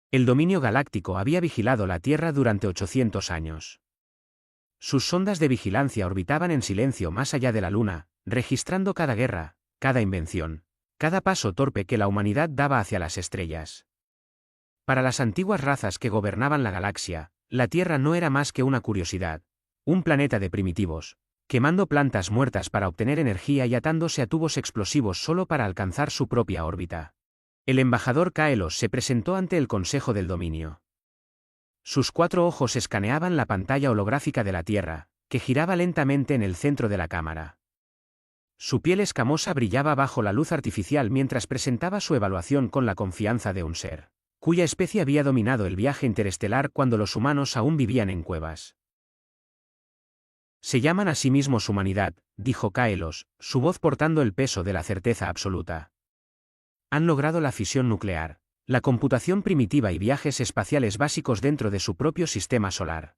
El dominio galáctico había vigilado la Tierra durante 800 años. Sus sondas de vigilancia orbitaban en silencio más allá de la Luna, registrando cada guerra, cada invención, cada paso torpe que la humanidad daba hacia las estrellas. Para las antiguas razas que gobernaban la galaxia, la Tierra no era más que una curiosidad, un planeta de primitivos, quemando plantas muertas para obtener energía y atándose a tubos explosivos solo para alcanzar su propia órbita. El embajador Kaelos se presentó ante el Consejo del Dominio. Sus 4 ojos escaneaban la pantalla holográfica de la Tierra, que giraba lentamente en el centro de la cámara. Su piel escamosa brillaba bajo la luz artificial mientras presentaba su evaluación con la confianza de un ser, cuya especie había dominado el viaje interestelar cuando los humanos aún vivían en cuevas. Se llaman a sí mismos humanidad, dijo Kaelos, su voz portando el peso de la certeza absoluta. Han logrado la fisión nuclear, la computación primitiva y viajes espaciales básicos dentro de su propio sistema solar.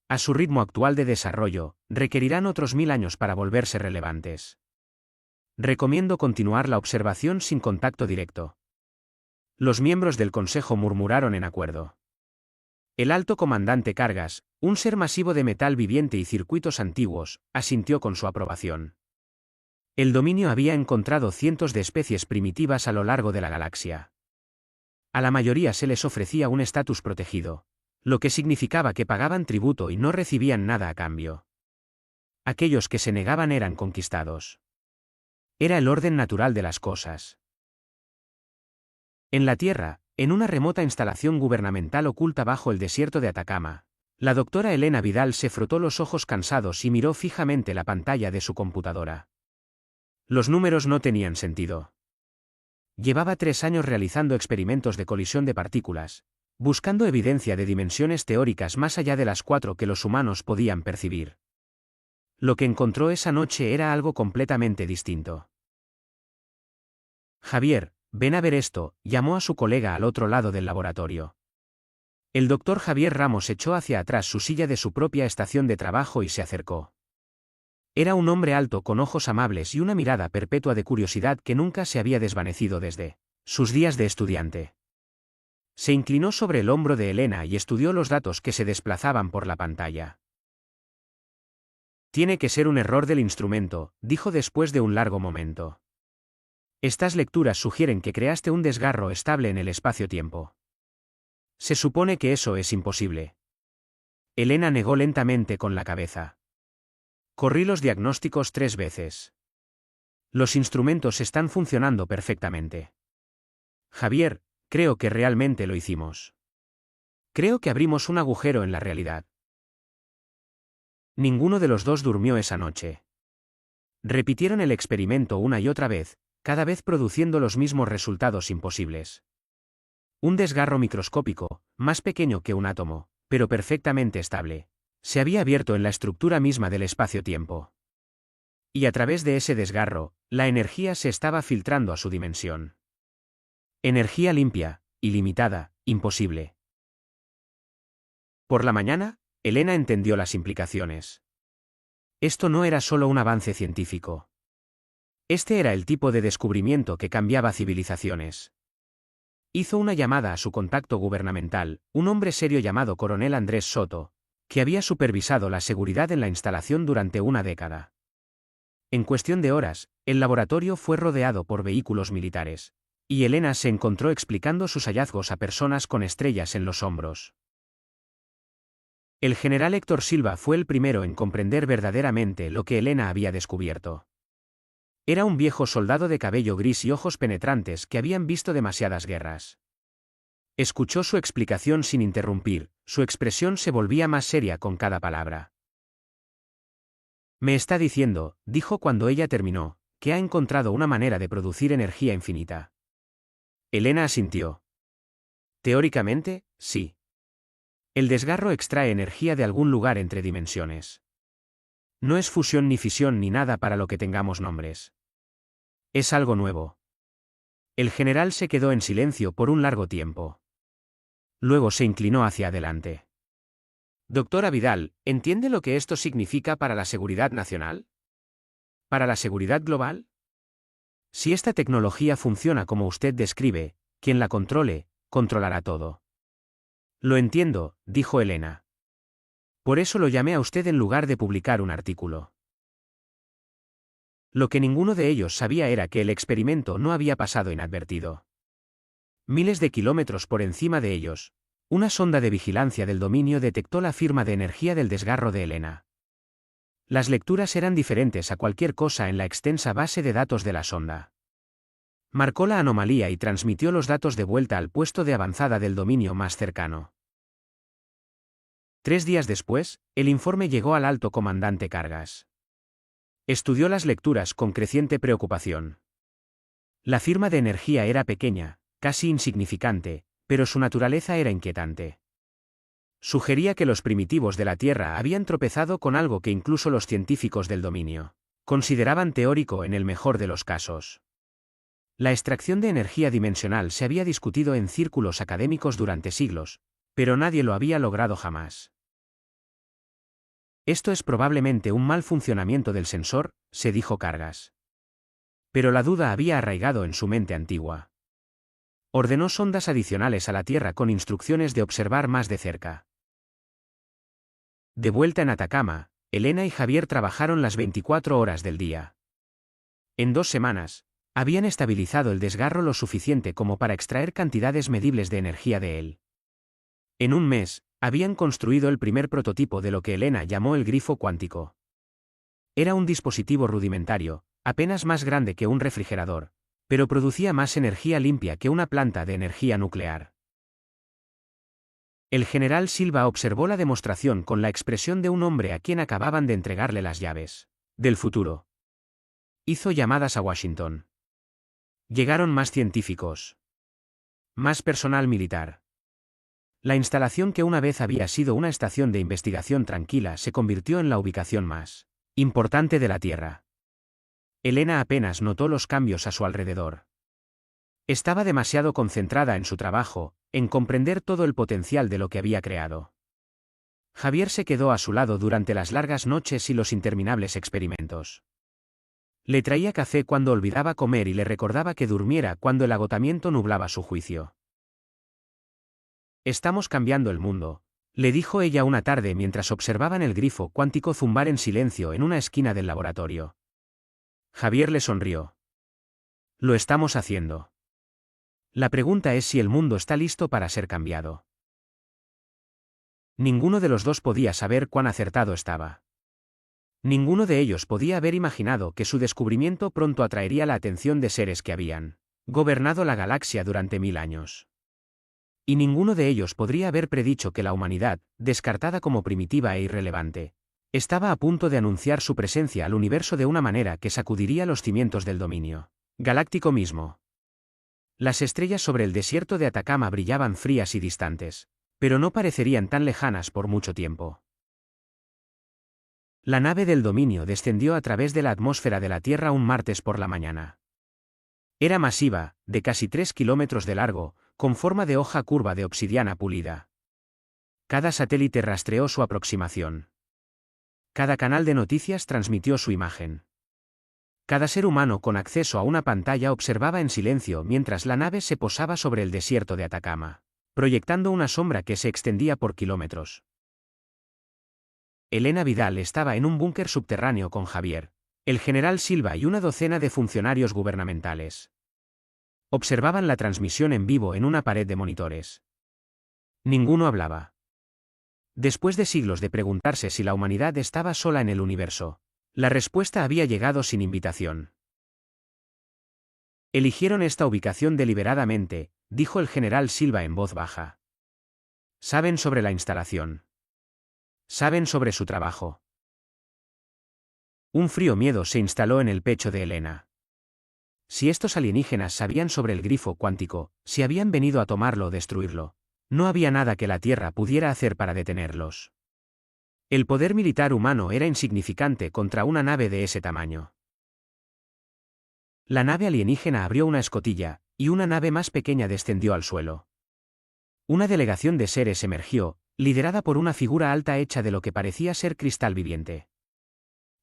A su ritmo actual de desarrollo, requerirán otros 1000 años para volverse relevantes. Recomiendo continuar la observación sin contacto directo. Los miembros del Consejo murmuraron en acuerdo. El alto comandante Kargas, un ser masivo de metal viviente y circuitos antiguos, asintió con su aprobación. El dominio había encontrado cientos de especies primitivas a lo largo de la galaxia. A la mayoría se les ofrecía un estatus protegido, lo que significaba que pagaban tributo y no recibían nada a cambio. Aquellos que se negaban eran conquistados. Era el orden natural de las cosas. En la Tierra, en una remota instalación gubernamental oculta bajo el desierto de Atacama, la doctora Elena Vidal se frotó los ojos cansados y miró fijamente la pantalla de su computadora. Los números no tenían sentido. Llevaba 3 años realizando experimentos de colisión de partículas, buscando evidencia de dimensiones teóricas más allá de las 4 que los humanos podían percibir. Lo que encontró esa noche era algo completamente distinto. Javier, ven a ver esto, llamó a su colega al otro lado del laboratorio. El doctor Javier Ramos echó hacia atrás su silla de su propia estación de trabajo y se acercó. Era un hombre alto con ojos amables y una mirada perpetua de curiosidad que nunca se había desvanecido desde sus días de estudiante. Se inclinó sobre el hombro de Elena y estudió los datos que se desplazaban por la pantalla. Tiene que ser un error del instrumento, dijo después de un largo momento. Estas lecturas sugieren que creaste un desgarro estable en el espacio-tiempo. Se supone que eso es imposible. Elena negó lentamente con la cabeza. Corrí los diagnósticos 3 veces. Los instrumentos están funcionando perfectamente. Javier, creo que realmente lo hicimos. Creo que abrimos un agujero en la realidad. Ninguno de los dos durmió esa noche. Repitieron el experimento una y otra vez, cada vez produciendo los mismos resultados imposibles. Un desgarro microscópico, más pequeño que un átomo, pero perfectamente estable, se había abierto en la estructura misma del espacio-tiempo. Y a través de ese desgarro, la energía se estaba filtrando a su dimensión. Energía limpia, ilimitada, imposible. Por la mañana, Elena entendió las implicaciones. Esto no era solo un avance científico. Este era el tipo de descubrimiento que cambiaba civilizaciones. Hizo una llamada a su contacto gubernamental, un hombre serio llamado Coronel Andrés Soto, que había supervisado la seguridad en la instalación durante una década. En cuestión de horas, el laboratorio fue rodeado por vehículos militares, y Elena se encontró explicando sus hallazgos a personas con estrellas en los hombros. El general Héctor Silva fue el primero en comprender verdaderamente lo que Elena había descubierto. Era un viejo soldado de cabello gris y ojos penetrantes que habían visto demasiadas guerras. Escuchó su explicación sin interrumpir, su expresión se volvía más seria con cada palabra. Me está diciendo, dijo cuando ella terminó, que ha encontrado una manera de producir energía infinita. Elena asintió. Teóricamente, sí. El desgarro extrae energía de algún lugar entre dimensiones. No es fusión ni fisión ni nada para lo que tengamos nombres. Es algo nuevo. El general se quedó en silencio por un largo tiempo. Luego se inclinó hacia adelante. Doctora Vidal, ¿entiende lo que esto significa para la seguridad nacional? ¿Para la seguridad global? Si esta tecnología funciona como usted describe, quien la controle, controlará todo. Lo entiendo, dijo Elena. Por eso lo llamé a usted en lugar de publicar un artículo. Lo que ninguno de ellos sabía era que el experimento no había pasado inadvertido. Miles de kilómetros por encima de ellos, una sonda de vigilancia del dominio detectó la firma de energía del desgarro de Elena. Las lecturas eran diferentes a cualquier cosa en la extensa base de datos de la sonda. Marcó la anomalía y transmitió los datos de vuelta al puesto de avanzada del dominio más cercano. 3 días después, el informe llegó al alto comandante Cargas. Estudió las lecturas con creciente preocupación. La firma de energía era pequeña, casi insignificante, pero su naturaleza era inquietante. Sugería que los primitivos de la Tierra habían tropezado con algo que incluso los científicos del dominio consideraban teórico en el mejor de los casos. La extracción de energía dimensional se había discutido en círculos académicos durante siglos, pero nadie lo había logrado jamás. Esto es probablemente un mal funcionamiento del sensor, se dijo Cargas. Pero la duda había arraigado en su mente antigua. Ordenó sondas adicionales a la Tierra con instrucciones de observar más de cerca. De vuelta en Atacama, Elena y Javier trabajaron las 24 horas del día. En 2 semanas, habían estabilizado el desgarro lo suficiente como para extraer cantidades medibles de energía de él. En 1 mes, habían construido el primer prototipo de lo que Elena llamó el grifo cuántico. Era un dispositivo rudimentario, apenas más grande que un refrigerador, pero producía más energía limpia que una planta de energía nuclear. El general Silva observó la demostración con la expresión de un hombre a quien acababan de entregarle las llaves del futuro. Hizo llamadas a Washington. Llegaron más científicos. Más personal militar. La instalación que una vez había sido una estación de investigación tranquila se convirtió en la ubicación más importante de la Tierra. Elena apenas notó los cambios a su alrededor. Estaba demasiado concentrada en su trabajo, en comprender todo el potencial de lo que había creado. Javier se quedó a su lado durante las largas noches y los interminables experimentos. Le traía café cuando olvidaba comer y le recordaba que durmiera cuando el agotamiento nublaba su juicio. «Estamos cambiando el mundo», le dijo ella una tarde mientras observaban el grifo cuántico zumbar en silencio en una esquina del laboratorio. Javier le sonrió. «Lo estamos haciendo. La pregunta es si el mundo está listo para ser cambiado». Ninguno de los dos podía saber cuán acertado estaba. Ninguno de ellos podía haber imaginado que su descubrimiento pronto atraería la atención de seres que habían gobernado la galaxia durante 1000 años. Y ninguno de ellos podría haber predicho que la humanidad, descartada como primitiva e irrelevante, estaba a punto de anunciar su presencia al universo de una manera que sacudiría los cimientos del dominio galáctico mismo. Las estrellas sobre el desierto de Atacama brillaban frías y distantes, pero no parecerían tan lejanas por mucho tiempo. La nave del dominio descendió a través de la atmósfera de la Tierra un martes por la mañana. Era masiva, de casi 3 kilómetros de largo, con forma de hoja curva de obsidiana pulida. Cada satélite rastreó su aproximación. Cada canal de noticias transmitió su imagen. Cada ser humano con acceso a una pantalla observaba en silencio mientras la nave se posaba sobre el desierto de Atacama, proyectando una sombra que se extendía por kilómetros. Elena Vidal estaba en un búnker subterráneo con Javier, el general Silva y una docena de funcionarios gubernamentales. Observaban la transmisión en vivo en una pared de monitores. Ninguno hablaba. Después de siglos de preguntarse si la humanidad estaba sola en el universo, la respuesta había llegado sin invitación. Eligieron esta ubicación deliberadamente, dijo el general Silva en voz baja. Saben sobre la instalación. Saben sobre su trabajo. Un frío miedo se instaló en el pecho de Elena. Si estos alienígenas sabían sobre el grifo cuántico, si habían venido a tomarlo o destruirlo, no había nada que la Tierra pudiera hacer para detenerlos. El poder militar humano era insignificante contra una nave de ese tamaño. La nave alienígena abrió una escotilla, y una nave más pequeña descendió al suelo. Una delegación de seres emergió, liderada por una figura alta hecha de lo que parecía ser cristal viviente.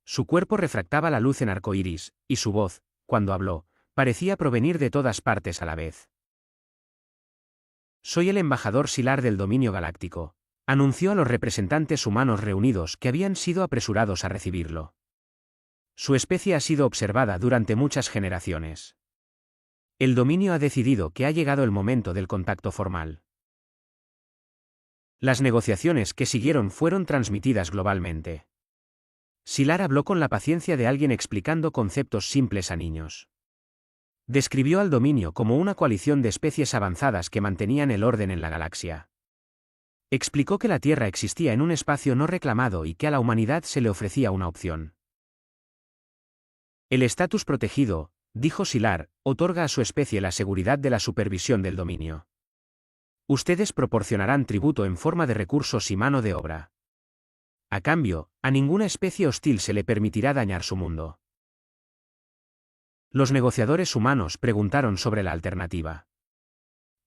Su cuerpo refractaba la luz en arcoíris, y su voz, cuando habló, parecía provenir de todas partes a la vez. Soy el embajador Silar del dominio galáctico, anunció a los representantes humanos reunidos que habían sido apresurados a recibirlo. Su especie ha sido observada durante muchas generaciones. El dominio ha decidido que ha llegado el momento del contacto formal. Las negociaciones que siguieron fueron transmitidas globalmente. Silar habló con la paciencia de alguien explicando conceptos simples a niños. Describió al dominio como una coalición de especies avanzadas que mantenían el orden en la galaxia. Explicó que la Tierra existía en un espacio no reclamado y que a la humanidad se le ofrecía una opción. El estatus protegido, dijo Silar, otorga a su especie la seguridad de la supervisión del dominio. Ustedes proporcionarán tributo en forma de recursos y mano de obra. A cambio, a ninguna especie hostil se le permitirá dañar su mundo. Los negociadores humanos preguntaron sobre la alternativa.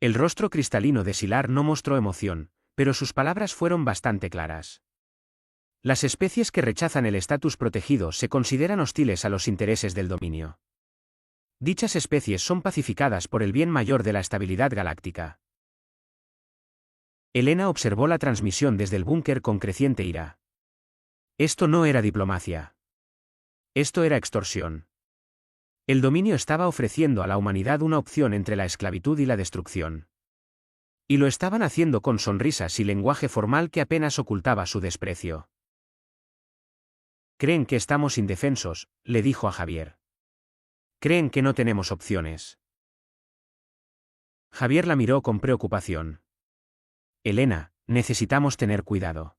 El rostro cristalino de Silar no mostró emoción, pero sus palabras fueron bastante claras. Las especies que rechazan el estatus protegido se consideran hostiles a los intereses del dominio. Dichas especies son pacificadas por el bien mayor de la estabilidad galáctica. Elena observó la transmisión desde el búnker con creciente ira. Esto no era diplomacia. Esto era extorsión. El dominio estaba ofreciendo a la humanidad una opción entre la esclavitud y la destrucción. Y lo estaban haciendo con sonrisas y lenguaje formal que apenas ocultaba su desprecio. Creen que estamos indefensos, le dijo a Javier. Creen que no tenemos opciones. Javier la miró con preocupación. Elena, necesitamos tener cuidado.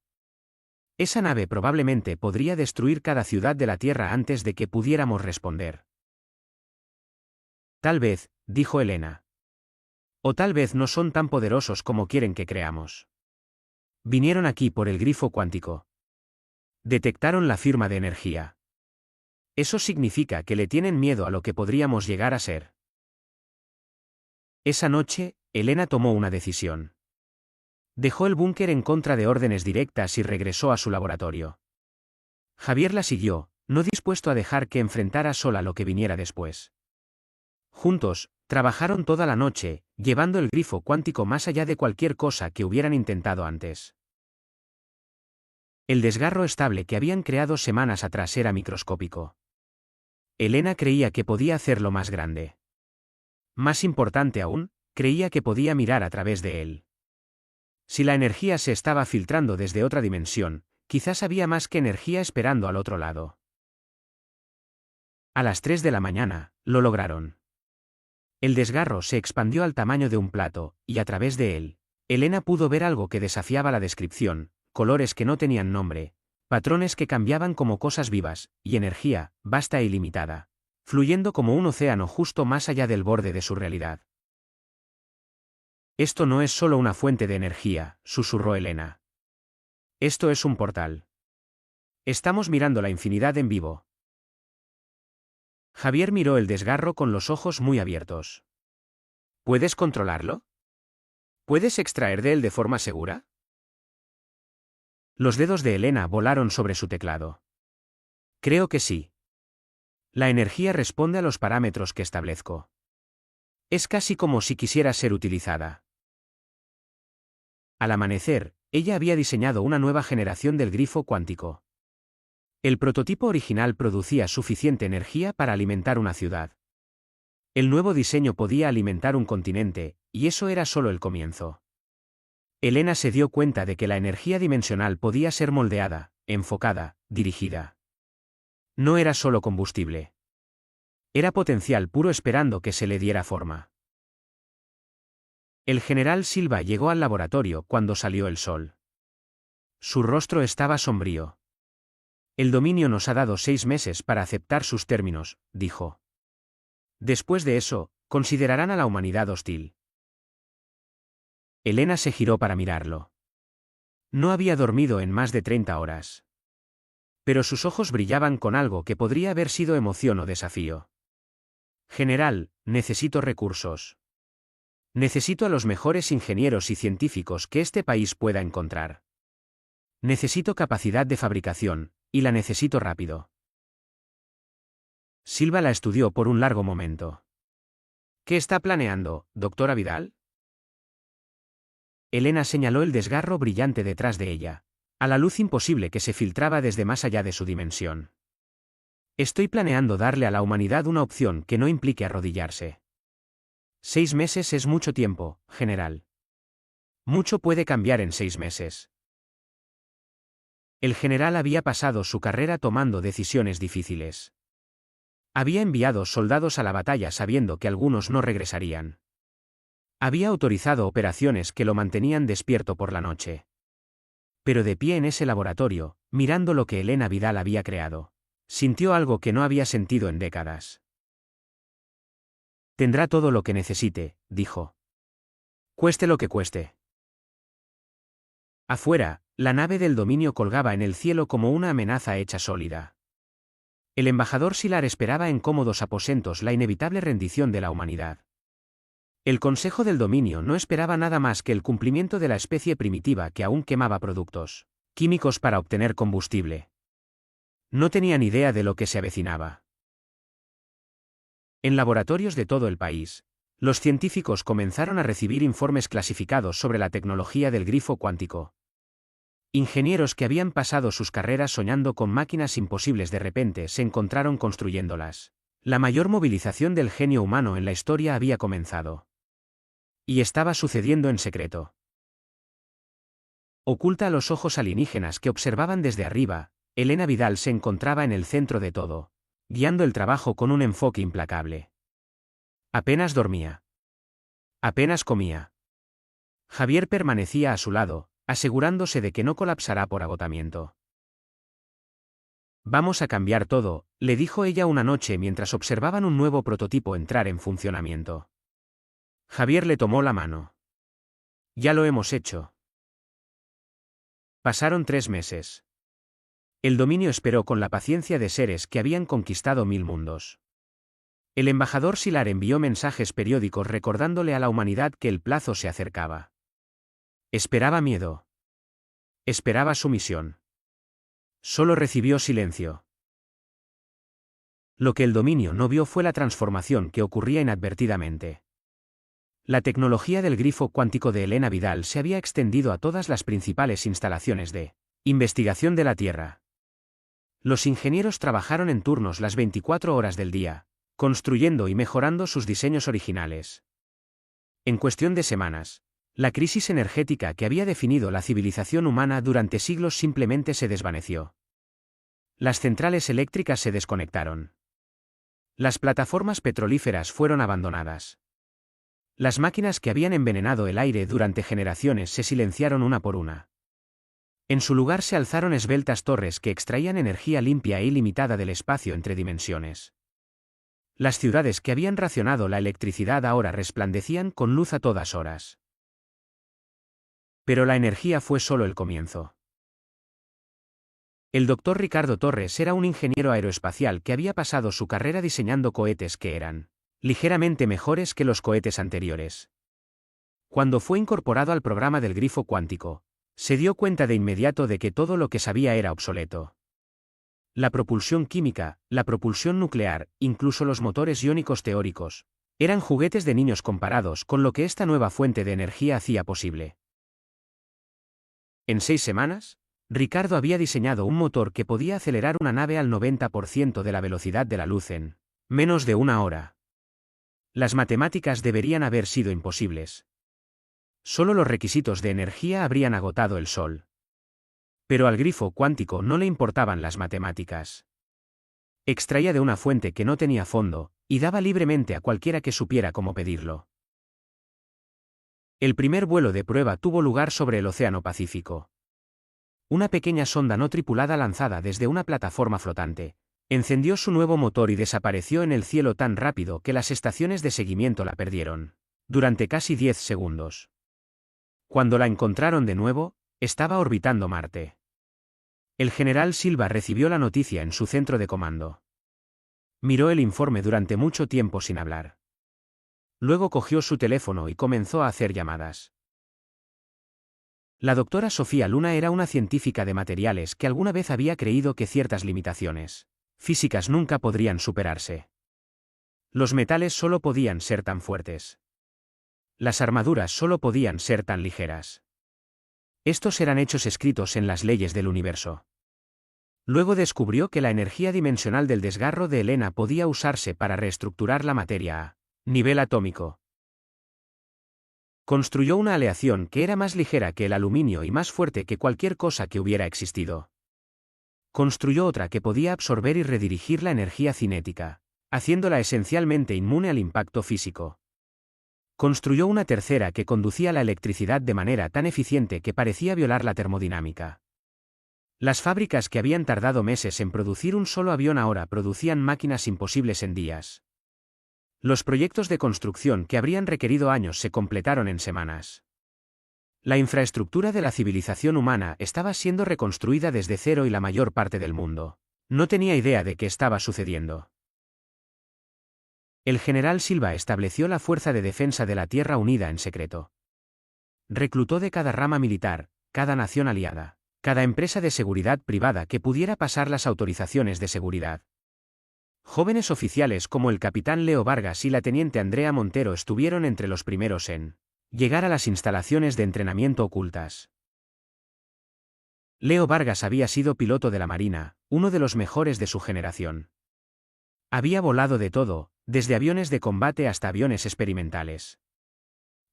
Esa nave probablemente podría destruir cada ciudad de la Tierra antes de que pudiéramos responder. Tal vez, dijo Elena. O tal vez no son tan poderosos como quieren que creamos. Vinieron aquí por el grifo cuántico. Detectaron la firma de energía. Eso significa que le tienen miedo a lo que podríamos llegar a ser. Esa noche, Elena tomó una decisión. Dejó el búnker en contra de órdenes directas y regresó a su laboratorio. Javier la siguió, no dispuesto a dejar que enfrentara sola lo que viniera después. Juntos, trabajaron toda la noche, llevando el grifo cuántico más allá de cualquier cosa que hubieran intentado antes. El desgarro estable que habían creado semanas atrás era microscópico. Elena creía que podía hacerlo más grande. Más importante aún, creía que podía mirar a través de él. Si la energía se estaba filtrando desde otra dimensión, quizás había más que energía esperando al otro lado. A las 3 de la mañana, lo lograron. El desgarro se expandió al tamaño de un plato, y a través de él, Elena pudo ver algo que desafiaba la descripción, colores que no tenían nombre, patrones que cambiaban como cosas vivas, y energía, vasta e ilimitada, fluyendo como un océano justo más allá del borde de su realidad. Esto no es solo una fuente de energía, susurró Elena. Esto es un portal. Estamos mirando la infinidad en vivo. Javier miró el desgarro con los ojos muy abiertos. ¿Puedes controlarlo? ¿Puedes extraer de él de forma segura? Los dedos de Elena volaron sobre su teclado. Creo que sí. La energía responde a los parámetros que establezco. Es casi como si quisiera ser utilizada. Al amanecer, ella había diseñado una nueva generación del grifo cuántico. El prototipo original producía suficiente energía para alimentar una ciudad. El nuevo diseño podía alimentar un continente, y eso era solo el comienzo. Elena se dio cuenta de que la energía dimensional podía ser moldeada, enfocada, dirigida. No era solo combustible. Era potencial puro esperando que se le diera forma. El general Silva llegó al laboratorio cuando salió el sol. Su rostro estaba sombrío. El dominio nos ha dado 6 meses para aceptar sus términos, dijo. Después de eso, considerarán a la humanidad hostil. Elena se giró para mirarlo. No había dormido en más de 30 horas. Pero sus ojos brillaban con algo que podría haber sido emoción o desafío. General, necesito recursos. Necesito a los mejores ingenieros y científicos que este país pueda encontrar. Necesito capacidad de fabricación, y la necesito rápido. Silva la estudió por un largo momento. ¿Qué está planeando, doctora Vidal? Elena señaló el desgarro brillante detrás de ella, a la luz imposible que se filtraba desde más allá de su dimensión. Estoy planeando darle a la humanidad una opción que no implique arrodillarse. 6 meses es mucho tiempo, general. Mucho puede cambiar en 6 meses. El general había pasado su carrera tomando decisiones difíciles. Había enviado soldados a la batalla sabiendo que algunos no regresarían. Había autorizado operaciones que lo mantenían despierto por la noche. Pero de pie en ese laboratorio, mirando lo que Elena Vidal había creado, sintió algo que no había sentido en décadas. Tendrá todo lo que necesite, dijo. Cueste lo que cueste. Afuera, la nave del dominio colgaba en el cielo como una amenaza hecha sólida. El embajador Sylar esperaba en cómodos aposentos la inevitable rendición de la humanidad. El Consejo del Dominio no esperaba nada más que el cumplimiento de la especie primitiva que aún quemaba productos químicos para obtener combustible. No tenían idea de lo que se avecinaba. En laboratorios de todo el país, los científicos comenzaron a recibir informes clasificados sobre la tecnología del grifo cuántico. Ingenieros que habían pasado sus carreras soñando con máquinas imposibles de repente se encontraron construyéndolas. La mayor movilización del genio humano en la historia había comenzado. Y estaba sucediendo en secreto. Oculta a los ojos alienígenas que observaban desde arriba, Elena Vidal se encontraba en el centro de todo, guiando el trabajo con un enfoque implacable. Apenas dormía. Apenas comía. Javier permanecía a su lado, asegurándose de que no colapsará por agotamiento. Vamos a cambiar todo, le dijo ella una noche mientras observaban un nuevo prototipo entrar en funcionamiento. Javier le tomó la mano. Ya lo hemos hecho. Pasaron 3 meses. El dominio esperó con la paciencia de seres que habían conquistado 1000 mundos. El embajador Sylar envió mensajes periódicos recordándole a la humanidad que el plazo se acercaba. Esperaba miedo. Esperaba sumisión. Solo recibió silencio. Lo que el dominio no vio fue la transformación que ocurría inadvertidamente. La tecnología del grifo cuántico de Elena Vidal se había extendido a todas las principales instalaciones de investigación de la Tierra. Los ingenieros trabajaron en turnos las 24 horas del día, construyendo y mejorando sus diseños originales. En cuestión de semanas, la crisis energética que había definido la civilización humana durante siglos simplemente se desvaneció. Las centrales eléctricas se desconectaron. Las plataformas petrolíferas fueron abandonadas. Las máquinas que habían envenenado el aire durante generaciones se silenciaron una por una. En su lugar se alzaron esbeltas torres que extraían energía limpia e ilimitada del espacio entre dimensiones. Las ciudades que habían racionado la electricidad ahora resplandecían con luz a todas horas. Pero la energía fue solo el comienzo. El doctor Ricardo Torres era un ingeniero aeroespacial que había pasado su carrera diseñando cohetes que eran ligeramente mejores que los cohetes anteriores. Cuando fue incorporado al programa del grifo cuántico, se dio cuenta de inmediato de que todo lo que sabía era obsoleto. La propulsión química, la propulsión nuclear, incluso los motores iónicos teóricos, eran juguetes de niños comparados con lo que esta nueva fuente de energía hacía posible. En 6 semanas, Ricardo había diseñado un motor que podía acelerar una nave al 90% de la velocidad de la luz en menos de 1 hora. Las matemáticas deberían haber sido imposibles. Solo los requisitos de energía habrían agotado el Sol. Pero al grifo cuántico no le importaban las matemáticas. Extraía de una fuente que no tenía fondo, y daba libremente a cualquiera que supiera cómo pedirlo. El primer vuelo de prueba tuvo lugar sobre el Océano Pacífico. Una pequeña sonda no tripulada lanzada desde una plataforma flotante, encendió su nuevo motor y desapareció en el cielo tan rápido que las estaciones de seguimiento la perdieron. Durante casi 10 segundos. Cuando la encontraron de nuevo, estaba orbitando Marte. El general Silva recibió la noticia en su centro de comando. Miró el informe durante mucho tiempo sin hablar. Luego cogió su teléfono y comenzó a hacer llamadas. La doctora Sofía Luna era una científica de materiales que alguna vez había creído que ciertas limitaciones físicas nunca podrían superarse. Los metales solo podían ser tan fuertes. Las armaduras solo podían ser tan ligeras. Estos eran hechos escritos en las leyes del universo. Luego descubrió que la energía dimensional del desgarro de Helena podía usarse para reestructurar la materia a nivel atómico. Construyó una aleación que era más ligera que el aluminio y más fuerte que cualquier cosa que hubiera existido. Construyó otra que podía absorber y redirigir la energía cinética, haciéndola esencialmente inmune al impacto físico. Construyó una tercera que conducía la electricidad de manera tan eficiente que parecía violar la termodinámica. Las fábricas que habían tardado meses en producir un solo avión ahora producían máquinas imposibles en días. Los proyectos de construcción que habrían requerido años se completaron en semanas. La infraestructura de la civilización humana estaba siendo reconstruida desde cero y la mayor parte del mundo no tenía idea de qué estaba sucediendo. El general Silva estableció la Fuerza de Defensa de la Tierra Unida en secreto. Reclutó de cada rama militar, cada nación aliada, cada empresa de seguridad privada que pudiera pasar las autorizaciones de seguridad. Jóvenes oficiales como el capitán Leo Vargas y la teniente Andrea Montero estuvieron entre los primeros en llegar a las instalaciones de entrenamiento ocultas. Leo Vargas había sido piloto de la Marina, uno de los mejores de su generación. Había volado de todo, desde aviones de combate hasta aviones experimentales.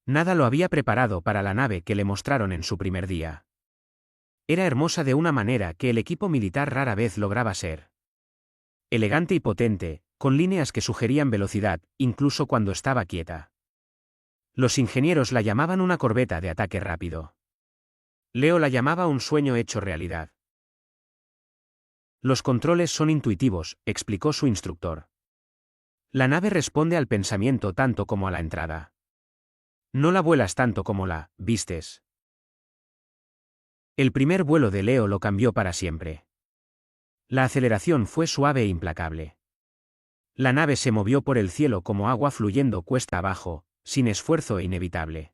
Nada lo había preparado para la nave que le mostraron en su primer día. Era hermosa de una manera que el equipo militar rara vez lograba ser. Elegante y potente, con líneas que sugerían velocidad, incluso cuando estaba quieta. Los ingenieros la llamaban una corbeta de ataque rápido. Leo la llamaba un sueño hecho realidad. Los controles son intuitivos, explicó su instructor. La nave responde al pensamiento tanto como a la entrada. No la vuelas tanto como la vistes. El primer vuelo de Leo lo cambió para siempre. La aceleración fue suave e implacable. La nave se movió por el cielo como agua fluyendo cuesta abajo, sin esfuerzo e inevitable.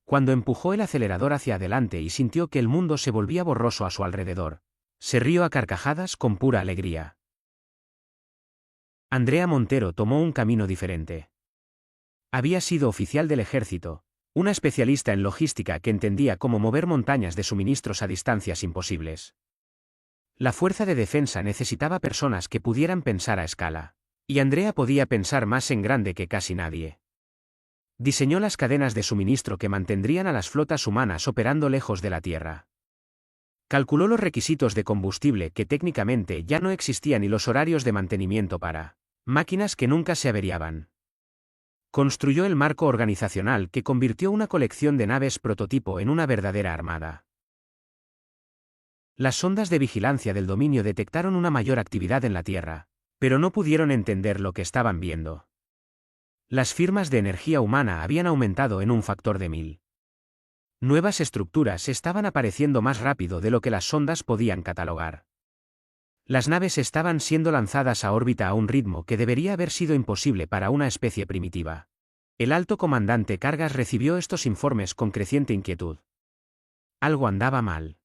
Cuando empujó el acelerador hacia adelante y sintió que el mundo se volvía borroso a su alrededor, se rió a carcajadas con pura alegría. Andrea Montero tomó un camino diferente. Había sido oficial del ejército, una especialista en logística que entendía cómo mover montañas de suministros a distancias imposibles. La fuerza de defensa necesitaba personas que pudieran pensar a escala, y Andrea podía pensar más en grande que casi nadie. Diseñó las cadenas de suministro que mantendrían a las flotas humanas operando lejos de la Tierra. Calculó los requisitos de combustible que técnicamente ya no existían y los horarios de mantenimiento para máquinas que nunca se averiaban. Construyó el marco organizacional que convirtió una colección de naves prototipo en una verdadera armada. Las sondas de vigilancia del dominio detectaron una mayor actividad en la Tierra, pero no pudieron entender lo que estaban viendo. Las firmas de energía humana habían aumentado en un factor de 1000. Nuevas estructuras estaban apareciendo más rápido de lo que las sondas podían catalogar. Las naves estaban siendo lanzadas a órbita a un ritmo que debería haber sido imposible para una especie primitiva. El alto comandante Cargas recibió estos informes con creciente inquietud. Algo andaba mal.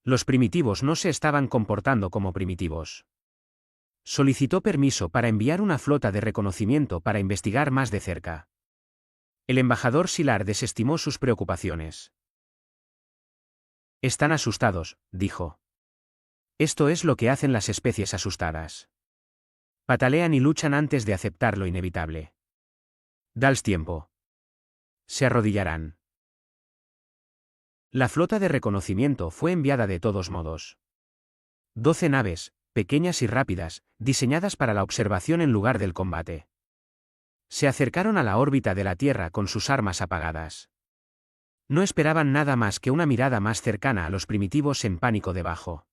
Los primitivos no se estaban comportando como primitivos. Solicitó permiso para enviar una flota de reconocimiento para investigar más de cerca. El embajador Silar desestimó sus preocupaciones. Están asustados, dijo. Esto es lo que hacen las especies asustadas. Patalean y luchan antes de aceptar lo inevitable. Dales tiempo. Se arrodillarán. La flota de reconocimiento fue enviada de todos modos. 12 naves, pequeñas y rápidas, diseñadas para la observación en lugar del combate. Se acercaron a la órbita de la Tierra con sus armas apagadas. No esperaban nada más que una mirada más cercana a los primitivos en pánico debajo.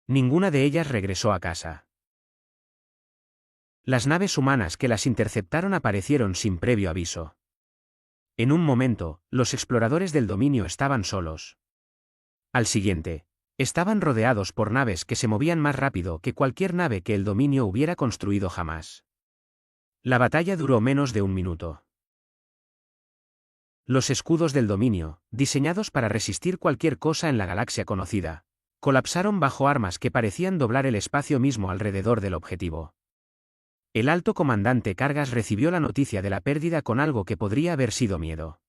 Ninguna de ellas regresó a casa. Las naves humanas que las interceptaron aparecieron sin previo aviso. En un momento, los exploradores del dominio estaban solos. Al siguiente, estaban rodeados por naves que se movían más rápido que cualquier nave que el dominio hubiera construido jamás. La batalla duró menos de un minuto. Los escudos del dominio, diseñados para resistir cualquier cosa en la galaxia conocida, colapsaron bajo armas que parecían doblar el espacio mismo alrededor del objetivo. El alto comandante Kargas recibió la noticia de la pérdida con algo que podría haber sido miedo.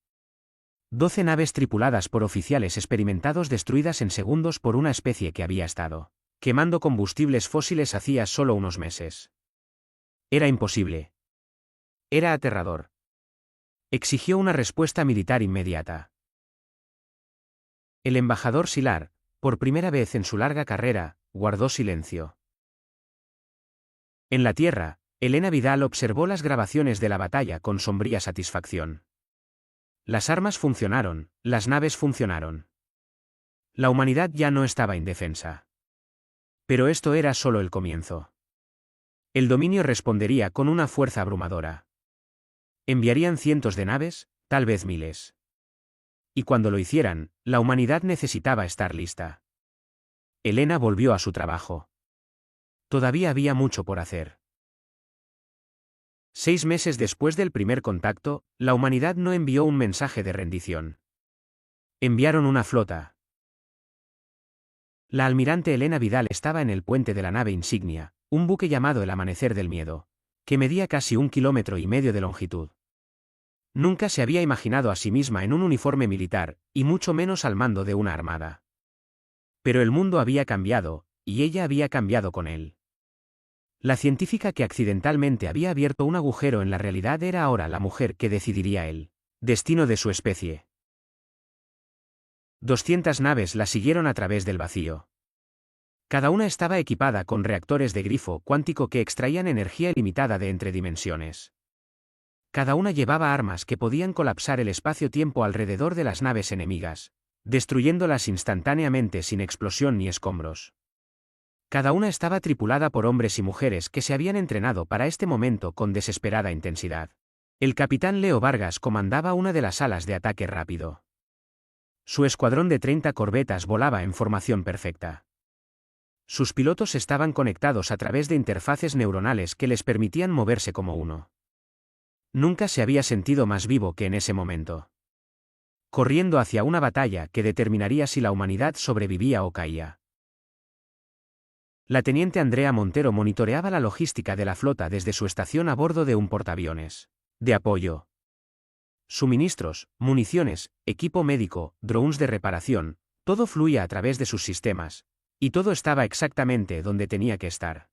12 naves tripuladas por oficiales experimentados destruidas en segundos por una especie que había estado quemando combustibles fósiles hacía solo unos meses. Era imposible. Era aterrador. Exigió una respuesta militar inmediata. El embajador Silar, por primera vez en su larga carrera, guardó silencio. En la Tierra, Elena Vidal observó las grabaciones de la batalla con sombría satisfacción. Las armas funcionaron, las naves funcionaron. La humanidad ya no estaba indefensa. Pero esto era solo el comienzo. El dominio respondería con una fuerza abrumadora. Enviarían cientos de naves, tal vez miles. Y cuando lo hicieran, la humanidad necesitaba estar lista. Elena volvió a su trabajo. Todavía había mucho por hacer. 6 meses después del primer contacto, la humanidad no envió un mensaje de rendición. Enviaron una flota. La almirante Elena Vidal estaba en el puente de la nave insignia, un buque llamado el Amanecer del Miedo, que medía casi 1,5 kilómetros de longitud. Nunca se había imaginado a sí misma en un uniforme militar, y mucho menos al mando de una armada. Pero el mundo había cambiado, y ella había cambiado con él. La científica que accidentalmente había abierto un agujero en la realidad era ahora la mujer que decidiría el destino de su especie. 200 naves la siguieron a través del vacío. Cada una estaba equipada con reactores de grifo cuántico que extraían energía ilimitada de entre dimensiones. Cada una llevaba armas que podían colapsar el espacio-tiempo alrededor de las naves enemigas, destruyéndolas instantáneamente sin explosión ni escombros. Cada una estaba tripulada por hombres y mujeres que se habían entrenado para este momento con desesperada intensidad. El capitán Leo Vargas comandaba una de las alas de ataque rápido. Su escuadrón de 30 corbetas volaba en formación perfecta. Sus pilotos estaban conectados a través de interfaces neuronales que les permitían moverse como uno. Nunca se había sentido más vivo que en ese momento. Corriendo hacia una batalla que determinaría si la humanidad sobrevivía o caía. La teniente Andrea Montero monitoreaba la logística de la flota desde su estación a bordo de un portaaviones de apoyo. Suministros, municiones, equipo médico, drones de reparación, todo fluía a través de sus sistemas, y todo estaba exactamente donde tenía que estar.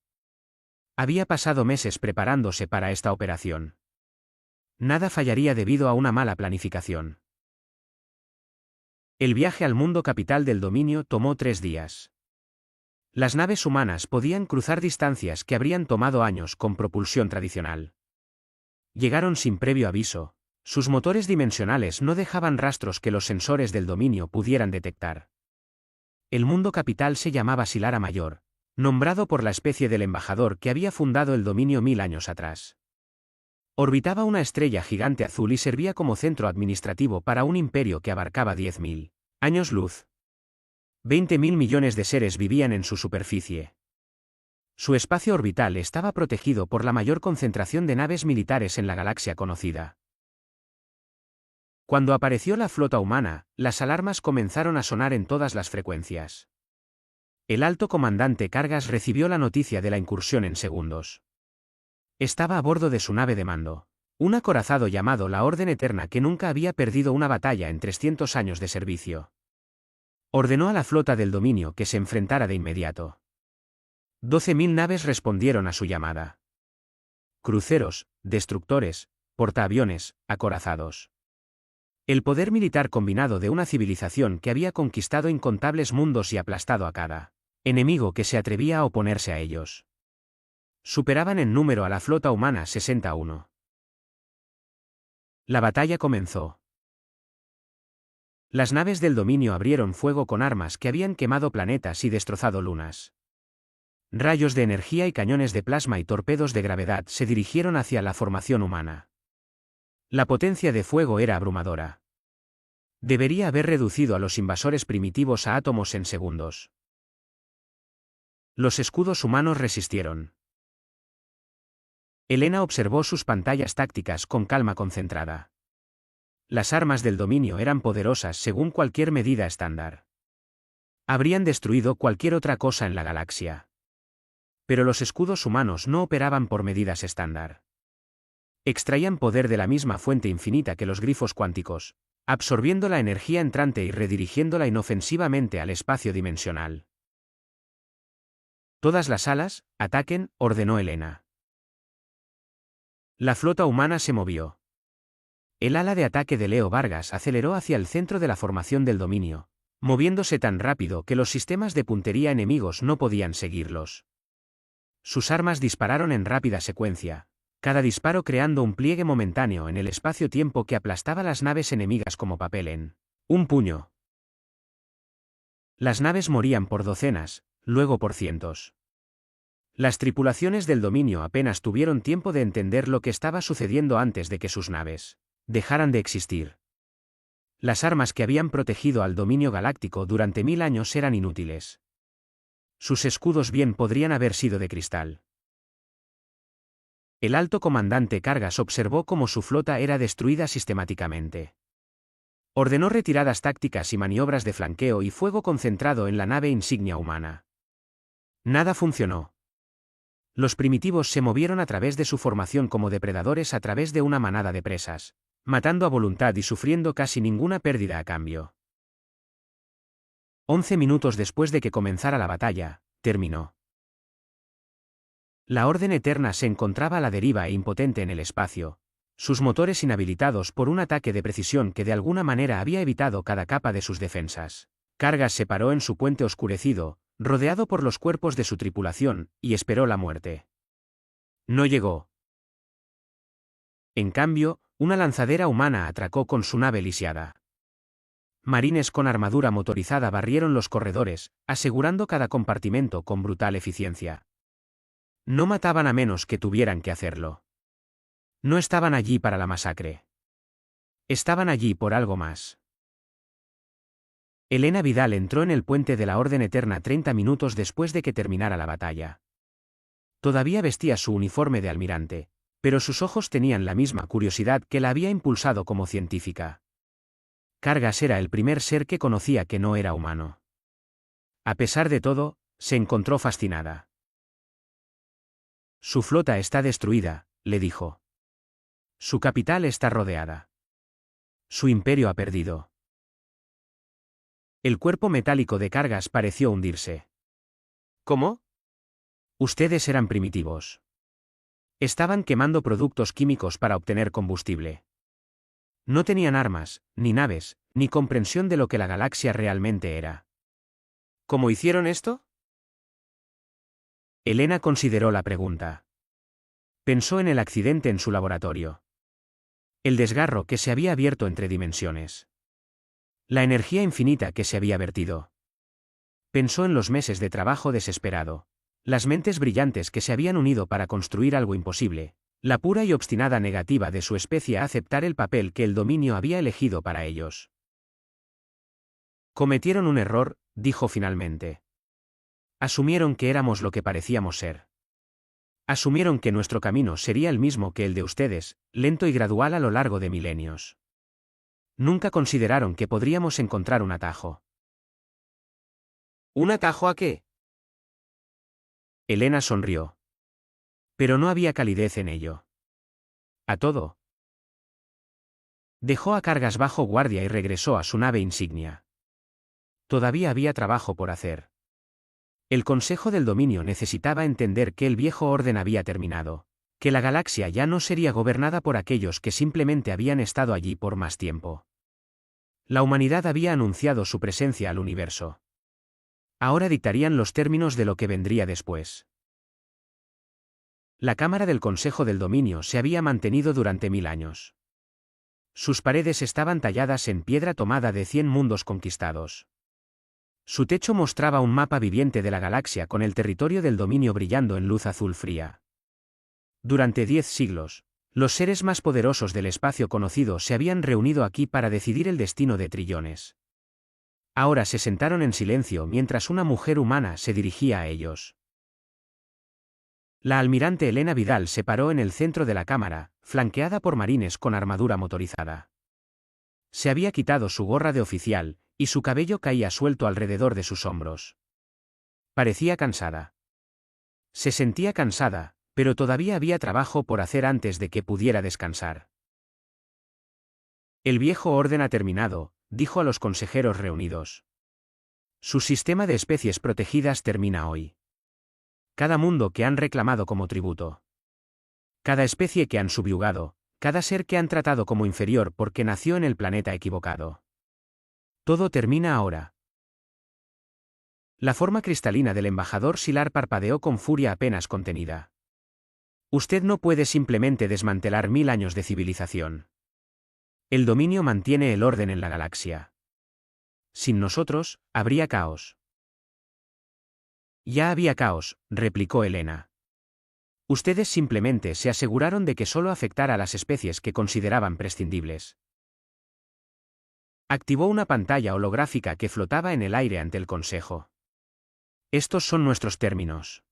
Había pasado meses preparándose para esta operación. Nada fallaría debido a una mala planificación. El viaje al mundo capital del dominio tomó 3 días. Las naves humanas podían cruzar distancias que habrían tomado años con propulsión tradicional. Llegaron sin previo aviso. Sus motores dimensionales no dejaban rastros que los sensores del dominio pudieran detectar. El mundo capital se llamaba Silara Mayor, nombrado por la especie del embajador que había fundado el dominio 1000 años atrás. Orbitaba una estrella gigante azul y servía como centro administrativo para un imperio que abarcaba 10.000 años luz. 20.000 millones de seres vivían en su superficie. Su espacio orbital estaba protegido por la mayor concentración de naves militares en la galaxia conocida. Cuando apareció la flota humana, las alarmas comenzaron a sonar en todas las frecuencias. El alto comandante Kargas recibió la noticia de la incursión en segundos. Estaba a bordo de su nave de mando, un acorazado llamado la Orden Eterna que nunca había perdido una batalla en 300 años de servicio. Ordenó a la flota del dominio que se enfrentara de inmediato. 12.000 naves respondieron a su llamada. Cruceros, destructores, portaaviones, acorazados. El poder militar combinado de una civilización que había conquistado incontables mundos y aplastado a cada enemigo que se atrevía a oponerse a ellos. Superaban en número a la flota humana 61. La batalla comenzó. Las naves del dominio abrieron fuego con armas que habían quemado planetas y destrozado lunas. Rayos de energía y cañones de plasma y torpedos de gravedad se dirigieron hacia la formación humana. La potencia de fuego era abrumadora. Debería haber reducido a los invasores primitivos a átomos en segundos. Los escudos humanos resistieron. Elena observó sus pantallas tácticas con calma concentrada. Las armas del dominio eran poderosas según cualquier medida estándar. Habrían destruido cualquier otra cosa en la galaxia. Pero los escudos humanos no operaban por medidas estándar. Extraían poder de la misma fuente infinita que los grifos cuánticos, absorbiendo la energía entrante y redirigiéndola inofensivamente al espacio dimensional. Todas las alas, ataquen, ordenó Helena. La flota humana se movió. El ala de ataque de Leo Vargas aceleró hacia el centro de la formación del dominio, moviéndose tan rápido que los sistemas de puntería enemigos no podían seguirlos. Sus armas dispararon en rápida secuencia, cada disparo creando un pliegue momentáneo en el espacio-tiempo que aplastaba las naves enemigas como papel en un puño. Las naves morían por docenas, luego por cientos. Las tripulaciones del dominio apenas tuvieron tiempo de entender lo que estaba sucediendo antes de que sus naves dejaran de existir. Las armas que habían protegido al dominio galáctico durante 1000 años eran inútiles. Sus escudos bien podrían haber sido de cristal. El alto comandante Kargas observó cómo su flota era destruida sistemáticamente. Ordenó retiradas tácticas y maniobras de flanqueo y fuego concentrado en la nave insignia humana. Nada funcionó. Los primitivos se movieron a través de su formación como depredadores a través de una manada de presas, matando a voluntad y sufriendo casi ninguna pérdida a cambio. 11 minutos después de que comenzara la batalla, terminó. La Orden Eterna se encontraba a la deriva e impotente en el espacio, sus motores inhabilitados por un ataque de precisión que de alguna manera había evitado cada capa de sus defensas. Kargas se paró en su puente oscurecido, rodeado por los cuerpos de su tripulación, y esperó la muerte. No llegó. En cambio, una lanzadera humana atracó con su nave lisiada. Marines con armadura motorizada barrieron los corredores, asegurando cada compartimento con brutal eficiencia. No mataban a menos que tuvieran que hacerlo. No estaban allí para la masacre. Estaban allí por algo más. Helena Vidal entró en el puente de la Orden Eterna 30 minutos después de que terminara la batalla. Todavía vestía su uniforme de almirante, pero sus ojos tenían la misma curiosidad que la había impulsado como científica. Kargas era el primer ser que conocía que no era humano. A pesar de todo, se encontró fascinada. Su flota está destruida, le dijo. Su capital está rodeada. Su imperio ha perdido. El cuerpo metálico de Kargas pareció hundirse. ¿Cómo? Ustedes eran primitivos. Estaban quemando productos químicos para obtener combustible. No tenían armas, ni naves, ni comprensión de lo que la galaxia realmente era. ¿Cómo hicieron esto? Helena consideró la pregunta. Pensó en el accidente en su laboratorio. El desgarro que se había abierto entre dimensiones. La energía infinita que se había vertido. Pensó en los meses de trabajo desesperado. Las mentes brillantes que se habían unido para construir algo imposible. La pura y obstinada negativa de su especie a aceptar el papel que el dominio había elegido para ellos. Cometieron un error, dijo finalmente. Asumieron que éramos lo que parecíamos ser. Asumieron que nuestro camino sería el mismo que el de ustedes, lento y gradual a lo largo de milenios. Nunca consideraron que podríamos encontrar un atajo. ¿Un atajo a qué? Helena sonrió. Pero no había calidez en ello. A todo. Dejó a Kargas bajo guardia y regresó a su nave insignia. Todavía había trabajo por hacer. El Consejo del Dominio necesitaba entender que el viejo orden había terminado, que la galaxia ya no sería gobernada por aquellos que simplemente habían estado allí por más tiempo. La humanidad había anunciado su presencia al universo. Ahora dictarían los términos de lo que vendría después. La Cámara del Consejo del Dominio se había mantenido durante 1000 años. Sus paredes estaban talladas en piedra tomada de 100 mundos conquistados. Su techo mostraba un mapa viviente de la galaxia con el territorio del dominio brillando en luz azul fría. Durante 10 siglos, los seres más poderosos del espacio conocido se habían reunido aquí para decidir el destino de trillones. Ahora se sentaron en silencio mientras una mujer humana se dirigía a ellos. La almirante Helena Vidal se paró en el centro de la cámara, flanqueada por marines con armadura motorizada. Se había quitado su gorra de oficial, y su cabello caía suelto alrededor de sus hombros. Parecía cansada. Se sentía cansada, pero todavía había trabajo por hacer antes de que pudiera descansar. El viejo orden ha terminado, dijo a los consejeros reunidos. Su sistema de especies protegidas termina hoy. Cada mundo que han reclamado como tributo. Cada especie que han subyugado, cada ser que han tratado como inferior porque nació en el planeta equivocado. Todo termina ahora. La forma cristalina del embajador Silar parpadeó con furia apenas contenida. Usted no puede simplemente desmantelar 1000 años de civilización. El dominio mantiene el orden en la galaxia. Sin nosotros, habría caos. Ya había caos, replicó Helena. Ustedes simplemente se aseguraron de que solo afectara a las especies que consideraban prescindibles. Activó una pantalla holográfica que flotaba en el aire ante el Consejo. Estos son nuestros términos.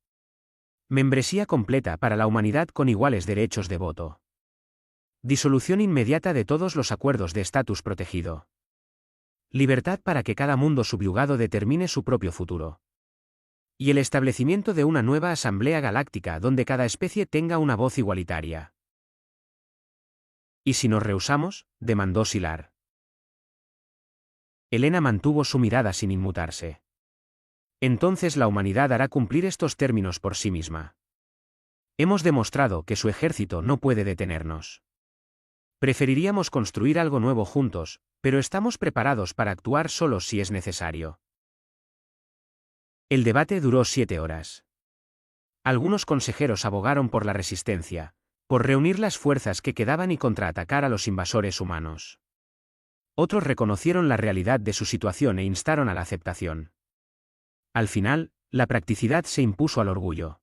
Membresía completa para la humanidad con iguales derechos de voto. Disolución inmediata de todos los acuerdos de estatus protegido. Libertad para que cada mundo subyugado determine su propio futuro. Y el establecimiento de una nueva asamblea galáctica donde cada especie tenga una voz igualitaria. ¿Y si nos rehusamos?, demandó Silar. Helena mantuvo su mirada sin inmutarse. Entonces la humanidad hará cumplir estos términos por sí misma. Hemos demostrado que su ejército no puede detenernos. Preferiríamos construir algo nuevo juntos, pero estamos preparados para actuar solos si es necesario. El debate duró 7 horas. Algunos consejeros abogaron por la resistencia, por reunir las fuerzas que quedaban y contraatacar a los invasores humanos. Otros reconocieron la realidad de su situación e instaron a la aceptación. Al final, la practicidad se impuso al orgullo.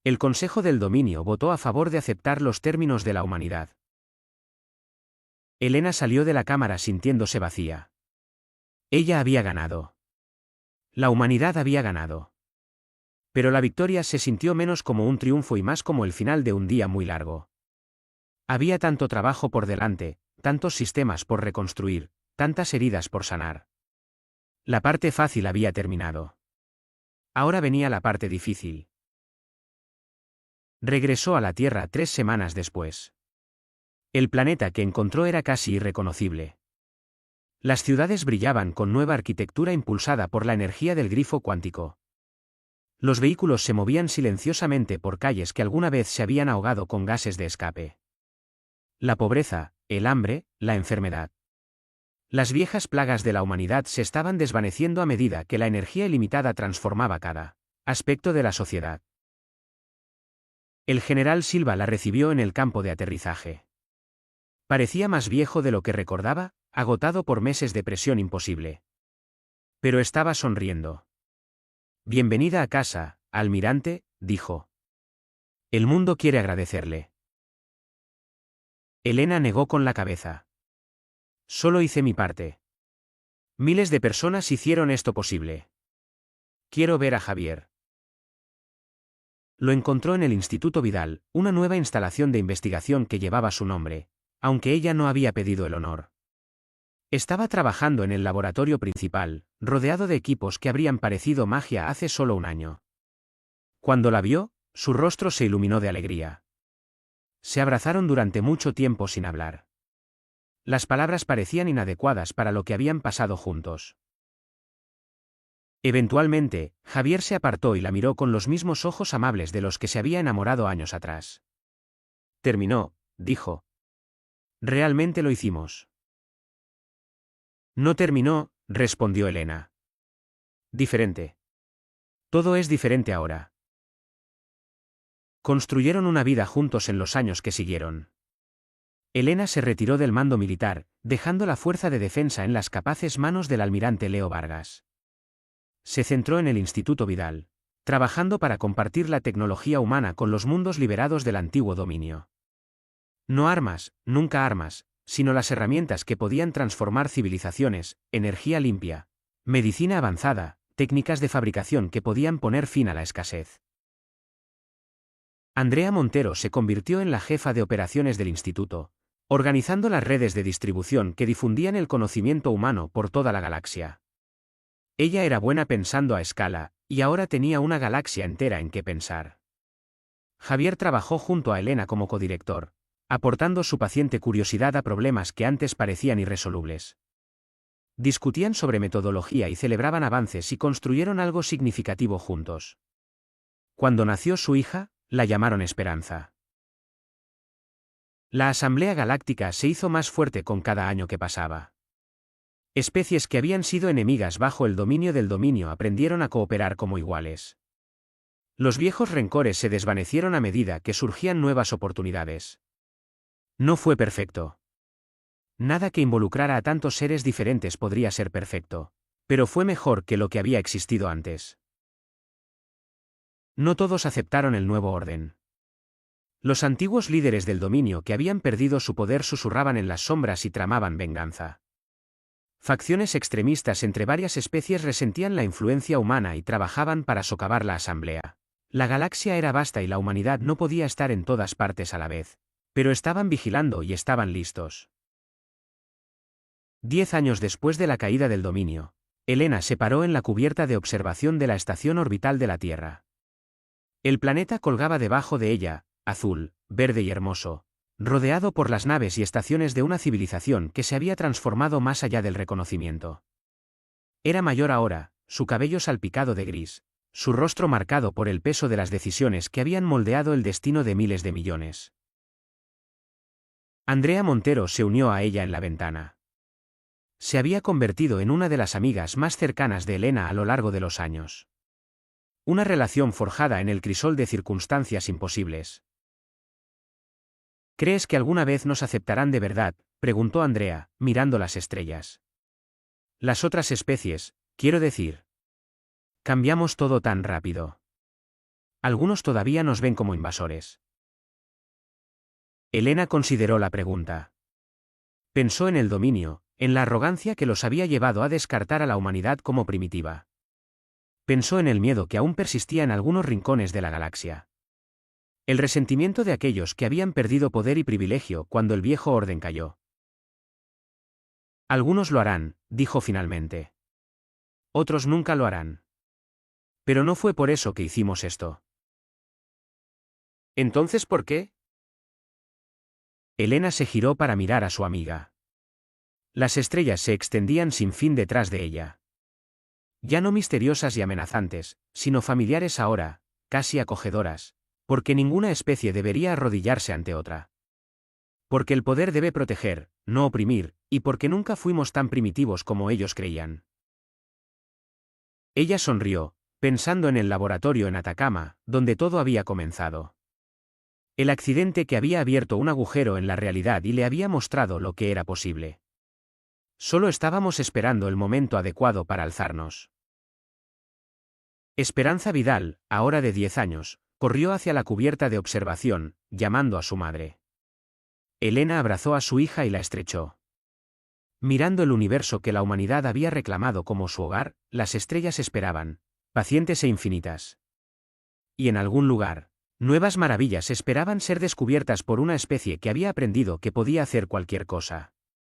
El Consejo del Dominio votó a favor de aceptar los términos de la humanidad. Helena salió de la cámara sintiéndose vacía. Ella había ganado. La humanidad había ganado. Pero la victoria se sintió menos como un triunfo y más como el final de un día muy largo. Había tanto trabajo por delante, tantos sistemas por reconstruir, tantas heridas por sanar. La parte fácil había terminado. Ahora venía la parte difícil. Regresó a la Tierra 3 semanas después. El planeta que encontró era casi irreconocible. Las ciudades brillaban con nueva arquitectura impulsada por la energía del grifo cuántico. Los vehículos se movían silenciosamente por calles que alguna vez se habían ahogado con gases de escape. La pobreza, el hambre, la enfermedad. Las viejas plagas de la humanidad se estaban desvaneciendo a medida que la energía ilimitada transformaba cada aspecto de la sociedad. El general Silva la recibió en el campo de aterrizaje. Parecía más viejo de lo que recordaba, agotado por meses de presión imposible. Pero estaba sonriendo. Bienvenida a casa, almirante, dijo. El mundo quiere agradecerle. Helena negó con la cabeza. Solo hice mi parte. Miles de personas hicieron esto posible. Quiero ver a Javier. Lo encontró en el Instituto Vidal, una nueva instalación de investigación que llevaba su nombre, aunque ella no había pedido el honor. Estaba trabajando en el laboratorio principal, rodeado de equipos que habrían parecido magia hace solo un año. Cuando la vio, su rostro se iluminó de alegría. Se abrazaron durante mucho tiempo sin hablar. Las palabras parecían inadecuadas para lo que habían pasado juntos. Eventualmente, Javier se apartó y la miró con los mismos ojos amables de los que se había enamorado años atrás. Terminó, dijo. Realmente lo hicimos. No terminó, respondió Helena. Diferente. Todo es diferente ahora. Construyeron una vida juntos en los años que siguieron. Helena se retiró del mando militar, dejando la fuerza de defensa en las capaces manos del almirante Leo Vargas. Se centró en el Instituto Vidal, trabajando para compartir la tecnología humana con los mundos liberados del antiguo dominio. No armas, nunca armas, sino las herramientas que podían transformar civilizaciones, energía limpia, medicina avanzada, técnicas de fabricación que podían poner fin a la escasez. Andrea Montero se convirtió en la jefa de operaciones del instituto, organizando las redes de distribución que difundían el conocimiento humano por toda la galaxia. Ella era buena pensando a escala, y ahora tenía una galaxia entera en qué pensar. Javier trabajó junto a Elena como codirector, aportando su paciente curiosidad a problemas que antes parecían irresolubles. Discutían sobre metodología y celebraban avances y construyeron algo significativo juntos. Cuando nació su hija, la llamaron Esperanza. La Asamblea Galáctica se hizo más fuerte con cada año que pasaba. Especies que habían sido enemigas bajo el dominio del dominio aprendieron a cooperar como iguales. Los viejos rencores se desvanecieron a medida que surgían nuevas oportunidades. No fue perfecto. Nada que involucrara a tantos seres diferentes podría ser perfecto, pero fue mejor que lo que había existido antes. No todos aceptaron el nuevo orden. Los antiguos líderes del dominio que habían perdido su poder susurraban en las sombras y tramaban venganza. Facciones extremistas entre varias especies resentían la influencia humana y trabajaban para socavar la asamblea. La galaxia era vasta y la humanidad no podía estar en todas partes a la vez, pero estaban vigilando y estaban listos. 10 años después de la caída del dominio, Elena se paró en la cubierta de observación de la estación orbital de la Tierra. El planeta colgaba debajo de ella, azul, verde y hermoso, rodeado por las naves y estaciones de una civilización que se había transformado más allá del reconocimiento. Era mayor ahora, su cabello salpicado de gris, su rostro marcado por el peso de las decisiones que habían moldeado el destino de miles de millones. Andrea Montero se unió a ella en la ventana. Se había convertido en una de las amigas más cercanas de Elena a lo largo de los años. Una relación forjada en el crisol de circunstancias imposibles. ¿Crees que alguna vez nos aceptarán de verdad?, preguntó Andrea, mirando las estrellas. Las otras especies, quiero decir. Cambiamos todo tan rápido. Algunos todavía nos ven como invasores. Elena consideró la pregunta. Pensó en el dominio, en la arrogancia que los había llevado a descartar a la humanidad como primitiva. Pensó en el miedo que aún persistía en algunos rincones de la galaxia. El resentimiento de aquellos que habían perdido poder y privilegio cuando el viejo orden cayó. Algunos lo harán, dijo finalmente. Otros nunca lo harán. Pero no fue por eso que hicimos esto. ¿Entonces por qué? Elena se giró para mirar a su amiga. Las estrellas se extendían sin fin detrás de ella. Ya no misteriosas y amenazantes, sino familiares ahora, casi acogedoras, porque ninguna especie debería arrodillarse ante otra. Porque el poder debe proteger, no oprimir, y porque nunca fuimos tan primitivos como ellos creían. Ella sonrió, pensando en el laboratorio en Atacama, donde todo había comenzado. El accidente que había abierto un agujero en la realidad y le había mostrado lo que era posible. Solo estábamos esperando el momento adecuado para alzarnos. Esperanza Vidal, ahora de 10 años, corrió hacia la cubierta de observación, llamando a su madre. Elena abrazó a su hija y la estrechó. Mirando el universo que la humanidad había reclamado como su hogar, las estrellas esperaban, pacientes e infinitas. Y en algún lugar, nuevas maravillas esperaban ser descubiertas por una especie que había aprendido que podía hacer cualquier cosa.